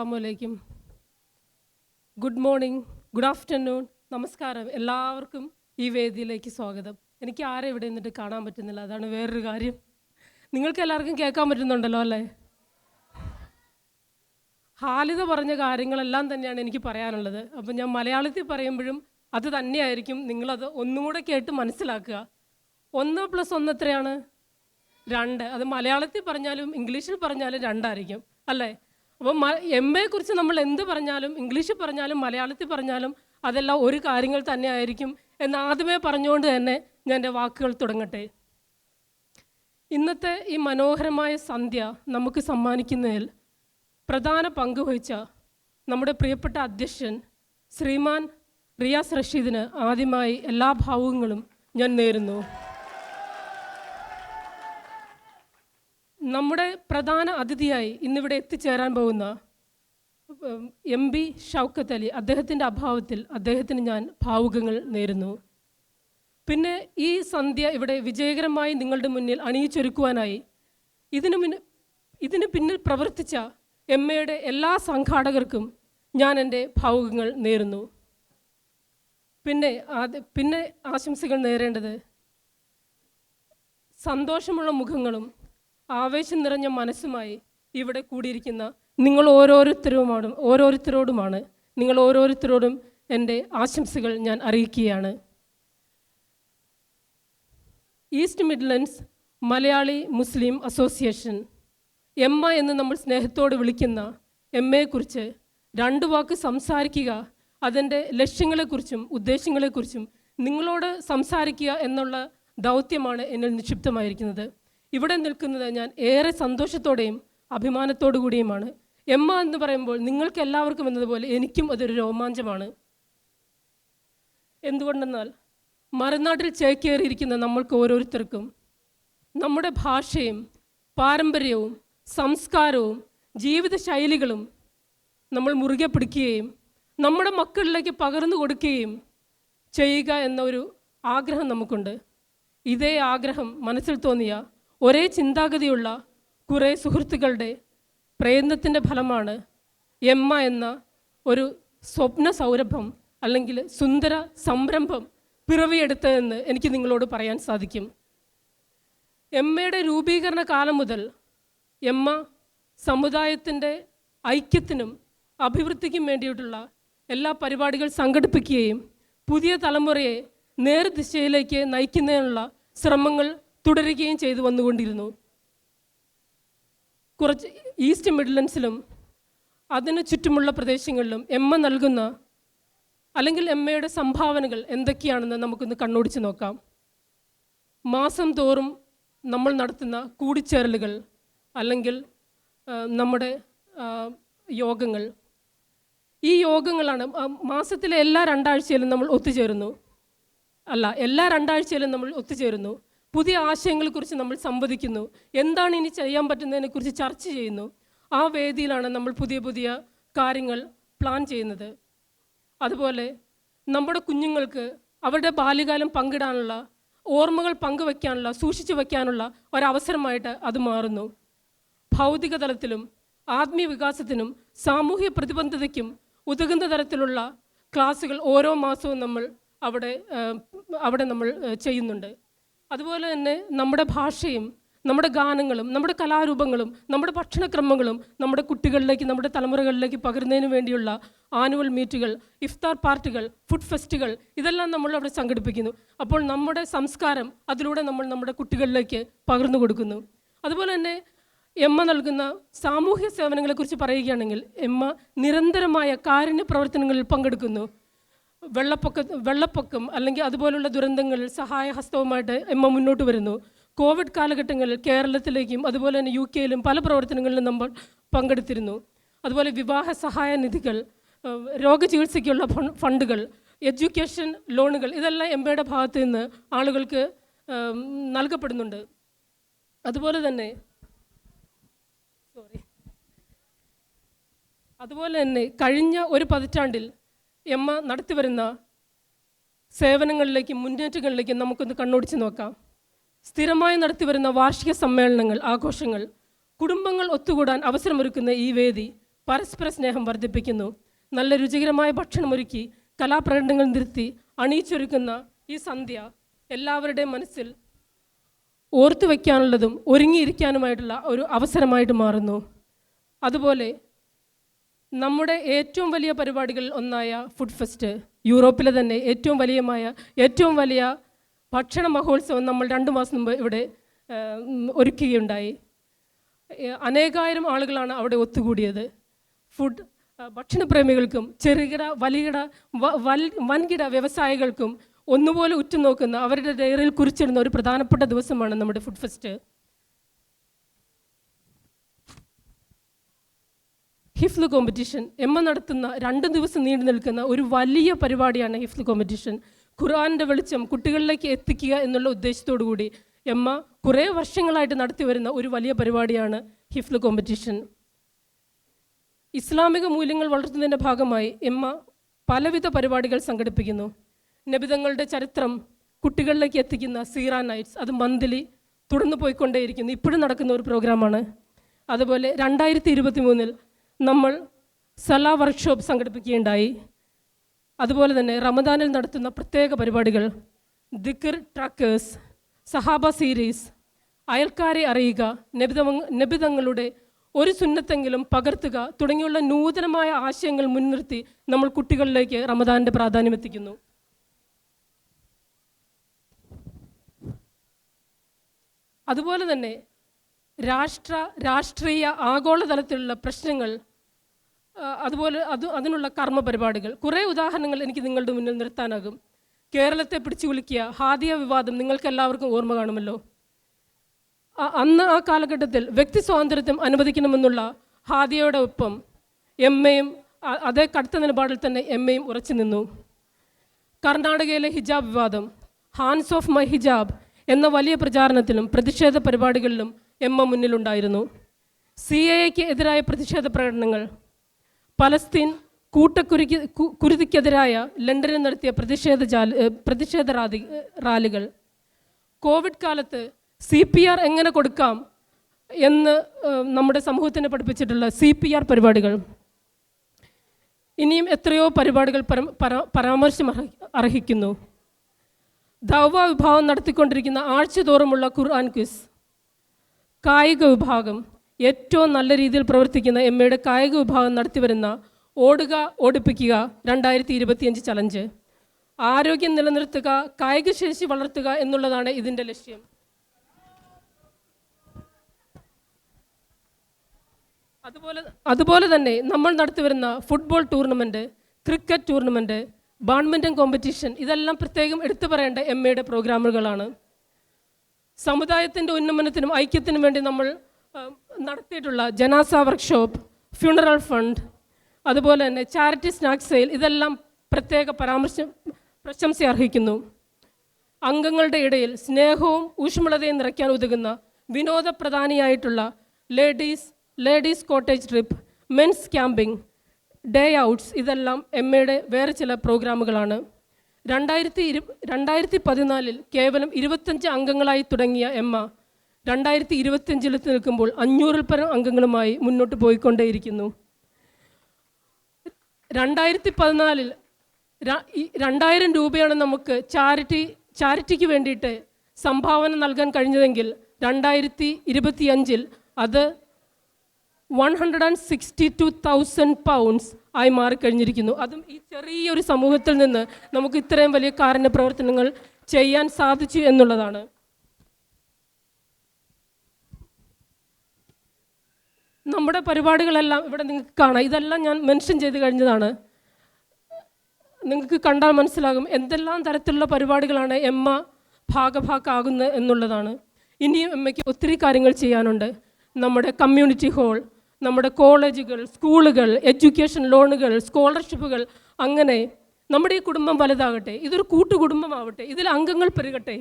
അസ്സലാമു good morning, good afternoon, നമസ്കാരം. എല്ലാവർക്കും ഈ വേദിയിലേക്ക് സ്വാഗതം. എനിക്ക് ആരെ ഇവിടെ നിന്നിട്ട് കാണാൻ പറ്റുന്നില്ല, അതാണ് വേറൊരു കാര്യം. നിങ്ങൾക്ക് എല്ലാവർക്കും കേൾക്കാൻ പറ്റുന്നുണ്ടല്ലോ അല്ലേ? ഹാലിത പറഞ്ഞ കാര്യങ്ങളെല്ലാം തന്നെയാണ് എനിക്ക് പറയാനുള്ളത്. അപ്പം ഞാൻ മലയാളത്തിൽ പറയുമ്പോഴും അത് തന്നെയായിരിക്കും. നിങ്ങളത് ഒന്നും കൂടെ കേട്ട് മനസ്സിലാക്കുക. 1+1 എത്രയാണ്? 2. അത് മലയാളത്തിൽ പറഞ്ഞാലും ഇംഗ്ലീഷിൽ പറഞ്ഞാലും 2 ആയിരിക്കും അല്ലേ? അപ്പം MA കുറിച്ച് നമ്മൾ എന്ത് പറഞ്ഞാലും, ഇംഗ്ലീഷിൽ പറഞ്ഞാലും മലയാളത്തിൽ പറഞ്ഞാലും അതെല്ലാം ഒരു കാര്യങ്ങൾ തന്നെ ആയിരിക്കും എന്ന് ആദ്യമേ പറഞ്ഞുകൊണ്ട് തന്നെ ഞാൻ എൻ്റെ വാക്കുകൾ തുടങ്ങട്ടെ. ഇന്നത്തെ ഈ മനോഹരമായ സന്ധ്യ നമുക്ക് സമ്മാനിക്കുന്നതിൽ പ്രധാന പങ്ക് വഹിച്ച നമ്മുടെ പ്രിയപ്പെട്ട അധ്യക്ഷൻ ശ്രീമാൻ റിയാസ് റഷീദിന് ആദ്യമായി എല്ലാ ഭാവുകങ്ങളും ഞാൻ നേരുന്നു. നമ്മുടെ പ്രധാന അതിഥിയായി ഇന്നിവിടെ എത്തിച്ചേരാൻ പോകുന്ന MB ഷൗക്കത്ത് അലി, അദ്ദേഹത്തിൻ്റെ അഭാവത്തിൽ അദ്ദേഹത്തിന് ഞാൻ ഭാവുകങ്ങൾ നേരുന്നു. പിന്നെ ഈ സന്ധ്യ ഇവിടെ വിജയകരമായി നിങ്ങളുടെ മുന്നിൽ അണിയിച്ചൊരുക്കുവാനായി ഇതിന് പിന്നിൽ പ്രവർത്തിച്ച MAയുടെ എല്ലാ സംഘാടകർക്കും ഞാൻ എൻ്റെ ഭാവുകങ്ങൾ നേരുന്നു. പിന്നെ ആശംസകൾ നേരേണ്ടത് സന്തോഷമുള്ള മുഖങ്ങളും ആവേശം നിറഞ്ഞ മനസ്സുമായി ഇവിടെ കൂടിയിരിക്കുന്ന നിങ്ങൾ ഓരോരുത്തരോടുമാണ്. നിങ്ങൾ ഓരോരുത്തരോടും എൻ്റെ ആശംസകൾ ഞാൻ അറിയിക്കുകയാണ്. ഈസ്റ്റ് മിഡ്ലൻഡ്സ് മലയാളി മുസ്ലിം അസോസിയേഷൻ എമ്മ എന്ന് നമ്മൾ സ്നേഹത്തോട് വിളിക്കുന്ന MAയെക്കുറിച്ച് 2 വാക്ക് സംസാരിക്കുക, അതിൻ്റെ ലക്ഷ്യങ്ങളെക്കുറിച്ചും ഉദ്ദേശങ്ങളെക്കുറിച്ചും നിങ്ങളോട് സംസാരിക്കുക എന്നുള്ള ദൗത്യമാണ് എന്നിൽ നിക്ഷിപ്തമായിരിക്കുന്നത്. ഇവിടെ നിൽക്കുന്നത് ഞാൻ ഏറെ സന്തോഷത്തോടെയും അഭിമാനത്തോടു കൂടിയുമാണ്. എമ്മ എന്ന് പറയുമ്പോൾ നിങ്ങൾക്ക് എല്ലാവർക്കും എന്നതുപോലെ എനിക്കും അതൊരു രോമാഞ്ചമാണ്. എന്തുകൊണ്ടെന്നാൽ മറുനാട്ടിൽ ചേക്കേറിയിരിക്കുന്ന നമ്മൾക്ക് ഓരോരുത്തർക്കും നമ്മുടെ ഭാഷയും പാരമ്പര്യവും സംസ്കാരവും ജീവിതശൈലികളും നമ്മൾ മുറുകെ പിടിക്കുകയും നമ്മുടെ മക്കളിലേക്ക് പകർന്നു കൊടുക്കുകയും ചെയ്യുക എന്ന ഒരു ആഗ്രഹം നമുക്കുണ്ട്. ഇതേ ആഗ്രഹം മനസ്സിൽ തോന്നിയ ഒരേ ചിന്താഗതിയുള്ള കുറേ സുഹൃത്തുക്കളുടെ പ്രയത്നത്തിൻ്റെ ഫലമാണ് എമ്മ എന്ന ഒരു സ്വപ്ന സൗരഭം അല്ലെങ്കിൽ സുന്ദര സംരംഭം പിറവിയെടുത്തതെന്ന് എനിക്ക് നിങ്ങളോട് പറയാൻ സാധിക്കും. MAയുടെ രൂപീകരണ കാലം മുതൽ എമ്മ സമുദായത്തിൻ്റെ ഐക്യത്തിനും അഭിവൃദ്ധിക്കും വേണ്ടിയിട്ടുള്ള എല്ലാ പരിപാടികൾ സംഘടിപ്പിക്കുകയും പുതിയ തലമുറയെ നേർദിശയിലേക്ക് നയിക്കുന്നതിനുള്ള ശ്രമങ്ങൾ തുടരുകയും ചെയ്തു വന്നുകൊണ്ടിരുന്നു. കുറച്ച് ഈസ്റ്റ് മിഡ്ലൻഡ്സിലും അതിന് ചുറ്റുമുള്ള പ്രദേശങ്ങളിലും എമ്മ നൽകുന്ന അല്ലെങ്കിൽ MAയുടെ സംഭാവനകൾ എന്തൊക്കെയാണെന്ന് നമുക്കൊന്ന് കണ്ണോടിച്ച് നോക്കാം. മാസം തോറും നമ്മൾ നടത്തുന്ന കൂടിച്ചേരലുകൾ അല്ലെങ്കിൽ നമ്മുടെ യോഗങ്ങൾ, ഈ യോഗങ്ങളാണ് മാസത്തിലെ എല്ലാ 2 ആഴ്ചയിലും നമ്മൾ ഒത്തുചേരുന്നു. എല്ലാ 2 ആഴ്ചയിലും നമ്മൾ ഒത്തുചേരുന്നു. പുതിയ ആശയങ്ങളെക്കുറിച്ച് നമ്മൾ സംവദിക്കുന്നു. എന്താണ് ഇനി ചെയ്യാൻ പറ്റുന്നതിനെക്കുറിച്ച് ചർച്ച ചെയ്യുന്നു. ആ വേദിയിലാണ് നമ്മൾ പുതിയ കാര്യങ്ങൾ പ്ലാൻ ചെയ്യുന്നത്. അതുപോലെ നമ്മുടെ കുഞ്ഞുങ്ങൾക്ക് അവരുടെ ബാല്യകാലം പങ്കിടാനുള്ള, ഓർമ്മകൾ പങ്കുവയ്ക്കാനുള്ള, സൂക്ഷിച്ചു വയ്ക്കാനുള്ള ഒരവസരമായിട്ട് അത് മാറുന്നു. ഭൗതിക തലത്തിലും ആത്മീയ വികാസത്തിനും സാമൂഹ്യ പ്രതിബദ്ധതയ്ക്കും ഉതകുന്ന തരത്തിലുള്ള ക്ലാസ്സുകൾ ഓരോ മാസവും നമ്മൾ അവിടെ നമ്മൾ ചെയ്യുന്നുണ്ട്. അതുപോലെ തന്നെ നമ്മുടെ ഭാഷയും നമ്മുടെ ഗാനങ്ങളും നമ്മുടെ കലാരൂപങ്ങളും നമ്മുടെ ഭക്ഷണക്രമങ്ങളും നമ്മുടെ കുട്ടികളിലേക്ക്, നമ്മുടെ തലമുറകളിലേക്ക് പകരുന്നതിന് വേണ്ടിയുള്ള ആനുവൽ മീറ്റുകൾ, ഇഫ്താർ പാർട്ടികൾ, ഫുഡ് ഫെസ്റ്റുകൾ, ഇതെല്ലാം നമ്മൾ അവിടെ സംഘടിപ്പിക്കുന്നു. അപ്പോൾ നമ്മുടെ സംസ്കാരം അതിലൂടെ നമ്മൾ നമ്മുടെ കുട്ടികളിലേക്ക് പകർന്നു കൊടുക്കുന്നു. അതുപോലെ തന്നെ എമ്മ നൽകുന്ന സാമൂഹ്യ സേവനങ്ങളെക്കുറിച്ച് പറയുകയാണെങ്കിൽ എമ്മ നിരന്തരമായ കാരുണ്യ പ്രവർത്തനങ്ങളിൽ പങ്കെടുക്കുന്നു. വെള്ളപ്പൊക്കം അല്ലെങ്കിൽ അതുപോലുള്ള ദുരന്തങ്ങളിൽ സഹായഹസ്തവുമായിട്ട് എമ്മ മുന്നോട്ട് വരുന്നു. കോവിഡ് കാലഘട്ടങ്ങളിൽ കേരളത്തിലേക്കും അതുപോലെ തന്നെ UK-യിലും പല പ്രവർത്തനങ്ങളിലും നമ്മൾ പങ്കെടുത്തിരുന്നു. അതുപോലെ വിവാഹ സഹായ നിധികൾ, രോഗചികിത്സയ്ക്കുള്ള ഫണ്ടുകൾ, എഡ്യൂക്കേഷൻ ലോണുകൾ, ഇതെല്ലാം MAയുടെ ഭാഗത്ത് നിന്ന് ആളുകൾക്ക് നൽകപ്പെടുന്നുണ്ട്. അതുപോലെ തന്നെ കഴിഞ്ഞ ഒരു പതിറ്റാണ്ടിൽ എമ്മ നടത്തിവരുന്ന സേവനങ്ങളിലേക്കും മുന്നേറ്റങ്ങളിലേക്കും നമുക്കൊന്ന് കണ്ണോടിച്ച് നോക്കാം. സ്ഥിരമായി നടത്തിവരുന്ന വാർഷിക സമ്മേളനങ്ങൾ, ആഘോഷങ്ങൾ, കുടുംബങ്ങൾ ഒത്തുകൂടാൻ അവസരമൊരുക്കുന്ന ഈ വേദി പരസ്പര സ്നേഹം വർദ്ധിപ്പിക്കുന്നു. നല്ല രുചികരമായ ഭക്ഷണമൊരുക്കി കലാപ്രകടനങ്ങൾ നിർത്തി അണിയിച്ചൊരുക്കുന്ന ഈ സന്ധ്യ എല്ലാവരുടെയും മനസ്സിൽ ഓർത്തു വയ്ക്കാനുള്ളതും ഒരുങ്ങിയിരിക്കാനുമായിട്ടുള്ള ഒരു അവസരമായിട്ട് മാറുന്നു. അതുപോലെ നമ്മുടെ ഏറ്റവും വലിയ പരിപാടികളിൽ ഒന്നായ ഫുഡ് ഫെസ്റ്റ്, യൂറോപ്പിലെ തന്നെ ഏറ്റവും വലിയ ഭക്ഷണ മഹോത്സവം നമ്മൾ 2 മാസം മുമ്പ് ഇവിടെ ഒരുക്കുകയുണ്ടായി. അനേകായിരം ആളുകളാണ് അവിടെ ഒത്തുകൂടിയത്. ഭക്ഷണപ്രേമികൾക്കും ചെറുകിട വൻകിട വ്യവസായികൾക്കും ഒന്നുപോലെ ഉറ്റുനോക്കുന്ന, അവരുടെ ഡയറിയിൽ കുറിച്ചിടുന്ന ഒരു പ്രധാനപ്പെട്ട ദിവസമാണ് നമ്മുടെ ഫുഡ് ഫെസ്റ്റ്. ഹിഫ്ല് കോമ്പറ്റീഷൻ നടത്തുന്ന 2 ദിവസം നീണ്ടു നിൽക്കുന്ന ഒരു വലിയ പരിപാടിയാണ് ഹിഫ്ല് കോമ്പറ്റീഷൻ. ഖുർആൻ്റെ വെളിച്ചം കുട്ടികളിലേക്ക് എത്തിക്കുക എന്നുള്ള ഉദ്ദേശത്തോടു കൂടി കുറേ വർഷങ്ങളായിട്ട് നടത്തി വരുന്ന ഒരു വലിയ പരിപാടിയാണ് ഹിഫ്ല് കോമ്പറ്റീഷൻ. ഇസ്ലാമിക മൂല്യങ്ങൾ വളർത്തുന്നതിൻ്റെ ഭാഗമായി പലവിധ പരിപാടികൾ സംഘടിപ്പിക്കുന്നു. നബിതങ്ങളുടെ ചരിത്രം കുട്ടികളിലേക്ക് എത്തിക്കുന്ന സീറ നൈറ്റ്സ്, അത് മന്ത്ലി തുടർന്ന് പോയിക്കൊണ്ടേയിരിക്കുന്നു. ഇപ്പോഴും നടക്കുന്ന ഒരു പ്രോഗ്രാമാണ്. അതുപോലെ 2023 നമ്മൾ സലാ വർക്ക്ഷോപ്പ് സംഘടിപ്പിക്കുകയുണ്ടായി. അതുപോലെ തന്നെ റമദാനിൽ നടത്തുന്ന പ്രത്യേക പരിപാടികൾ, ദിക്ർ ട്രാക്കേഴ്സ്, സഹാബ സീരീസ്, അയൽക്കാരെ അറിയുക, നബിതങ്ങളുടെ ഒരു സുന്നത്തെങ്കിലും പകർത്തുക തുടങ്ങിയുള്ള നൂതനമായ ആശയങ്ങൾ മുൻനിർത്തി നമ്മൾ കുട്ടികളിലേക്ക് റമദാനിൻ്റെ പ്രാധാന്യം എത്തിക്കുന്നു. അതുപോലെ തന്നെ രാഷ്ട്രീയ ആഗോളതലത്തിലുള്ള പ്രശ്നങ്ങൾ, അതുപോലെ അതിനുള്ള കർമ്മ പരിപാടികൾ, കുറേ ഉദാഹരണങ്ങൾ എനിക്ക് നിങ്ങളുടെ മുന്നിൽ നിർത്താനാകും. കേരളത്തെ പിടിച്ചു കുലുക്കിയ ഹാദിയ വിവാദം നിങ്ങൾക്ക് എല്ലാവർക്കും ഓർമ്മ കാണുമല്ലോ. അന്ന് ആ കാലഘട്ടത്തിൽ വ്യക്തി സ്വാതന്ത്ര്യം അനുവദിക്കണമെന്നുള്ള ഹാദിയയുടെ ഒപ്പം അതേ കടുത്ത നിലപാടിൽ തന്നെ ഉറച്ചു നിന്നു. കർണാടകയിലെ ഹിജാബ് വിവാദം, ഹാൻഡ്സ് ഓഫ് മൈ ഹിജാബ് എന്ന വലിയ പ്രചാരണത്തിലും പ്രതിഷേധ പരിപാടികളിലും മുന്നിലുണ്ടായിരുന്നു. CAA എതിരായ പ്രതിഷേധ പ്രകടനങ്ങൾ, പലസ്തീൻ കുരുതിക്കെതിരായ ലണ്ടനിൽ നടത്തിയ പ്രതിഷേധ റാലികൾ, കോവിഡ് കാലത്ത് CPR എങ്ങനെ കൊടുക്കാം എന്ന് നമ്മുടെ സമൂഹത്തിനെ പഠിപ്പിച്ചിട്ടുള്ള CPR പരിപാടികൾ, ഇനിയും എത്രയോ പരിപാടികൾ പരാമർശം അർഹിക്കുന്നു. ദഅവ വിഭാഗം നടത്തിക്കൊണ്ടിരിക്കുന്ന ആഴ്ചതോറുമുള്ള ഖുർആൻ ക്വിസ്, കായിക വിഭാഗം, ഏറ്റവും നല്ല രീതിയിൽ പ്രവർത്തിക്കുന്ന യുടെ കായിക വിഭാഗം നടത്തിവരുന്ന ഓടുക ഓടിപ്പിക്കുക 2025 ചലഞ്ച്, ആരോഗ്യം നിലനിർത്തുക, കായികശേഷി വളർത്തുക എന്നുള്ളതാണ് ഇതിൻ്റെ ലക്ഷ്യം. അതുപോലെ തന്നെ നമ്മൾ നടത്തിവരുന്ന football tournament, cricket tournament, badminton competition, ഇതെല്ലാം പ്രത്യേകം എടുത്തു പറയേണ്ട യുടെ പ്രോഗ്രാമുകളാണ്. സമുദായത്തിൻ്റെ ഉന്നമനത്തിനും ഐക്യത്തിനും വേണ്ടി നമ്മൾ നടത്തിയിട്ടുള്ള ജനാസ വർക്ക്ഷോപ്പ്, ഫ്യൂണറൽ ഫണ്ട്, അതുപോലെ തന്നെ ചാരിറ്റി സ്നാക്സ് സെയിൽ, ഇതെല്ലാം പ്രത്യേക പ്രശംസ അർഹിക്കുന്നു. അംഗങ്ങളുടെ ഇടയിൽ സ്നേഹവും ഊഷ്മളതയും നിറയ്ക്കാൻ ഉതകുന്ന വിനോദപ്രധാനിയായിട്ടുള്ള ladies cottage trip, men's camping, day outs, ഇതെല്ലാം യുടെ വേറെ ചില പ്രോഗ്രാമുകളാണ്. 2014 കേവലം 25 അംഗങ്ങളായി തുടങ്ങിയ 2025 നിൽക്കുമ്പോൾ 500-ൽ പരം അംഗങ്ങളുമായി മുന്നോട്ട് പോയിക്കൊണ്ടേയിരിക്കുന്നു. 2014 2000 രൂപയാണ് നമുക്ക് ചാരിറ്റിക്ക് വേണ്ടിയിട്ട് സംഭാവന നൽകാൻ കഴിഞ്ഞതെങ്കിൽ 2025 അത് 162,000 pounds ആയി മാറിക്കഴിഞ്ഞിരിക്കുന്നു. അതും ഈ ചെറിയൊരു സമൂഹത്തിൽ നിന്ന് നമുക്ക് ഇത്രയും വലിയ കാരുണ്യ പ്രവർത്തനങ്ങൾ ചെയ്യാൻ സാധിച്ചു എന്നുള്ളതാണ്. നമ്മുടെ പരിപാടികളെല്ലാം ഇവിടെ നിങ്ങൾക്ക് കാണാം. ഇതെല്ലാം ഞാൻ മെൻഷൻ ചെയ്ത് കഴിഞ്ഞതാണ്. നിങ്ങൾക്ക് കണ്ടാൽ മനസ്സിലാകും എന്തെല്ലാം തരത്തിലുള്ള പരിപാടികളാണ് ഭാഗമാകുന്നത് എന്നുള്ളതാണ്. ഇനിയും ഒത്തിരി കാര്യങ്ങൾ ചെയ്യാനുണ്ട്. നമ്മുടെ കമ്മ്യൂണിറ്റി ഹാൾ, നമ്മുടെ കോളേജുകൾ, സ്കൂളുകൾ, എഡ്യൂക്കേഷൻ ലോണുകൾ, സ്കോളർഷിപ്പുകൾ, അങ്ങനെ നമ്മുടെ ഈ കുടുംബം വലുതാകട്ടെ, ഇതൊരു കൂട്ടുകുടുംബമാവട്ടെ, ഇതിൽ അംഗങ്ങൾ പെരുകട്ടെ.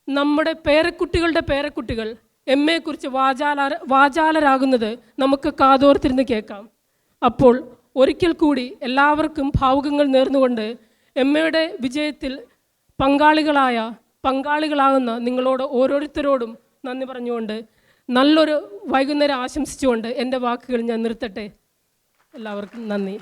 നമ്മുടെ പേരക്കുട്ടികളുടെ പേരക്കുട്ടികൾ കുറിച്ച് വാചാലരാകുന്നത് നമുക്ക് കാതോർത്തിരുന്ന് കേൾക്കാം. അപ്പോൾ ഒരിക്കൽ കൂടി എല്ലാവർക്കും ഭാവുകങ്ങൾ നേർന്നുകൊണ്ട് യുടെ വിജയത്തിൽ പങ്കാളികളാകുന്ന നിങ്ങളോട് ഓരോരുത്തരോടും നന്ദി പറഞ്ഞുകൊണ്ട് നല്ലൊരു വൈകുന്നേരം ആശംസിച്ചുകൊണ്ട് എൻ്റെ വാക്കുകൾ ഞാൻ നിർത്തട്ടെ. എല്ലാവർക്കും നന്ദി.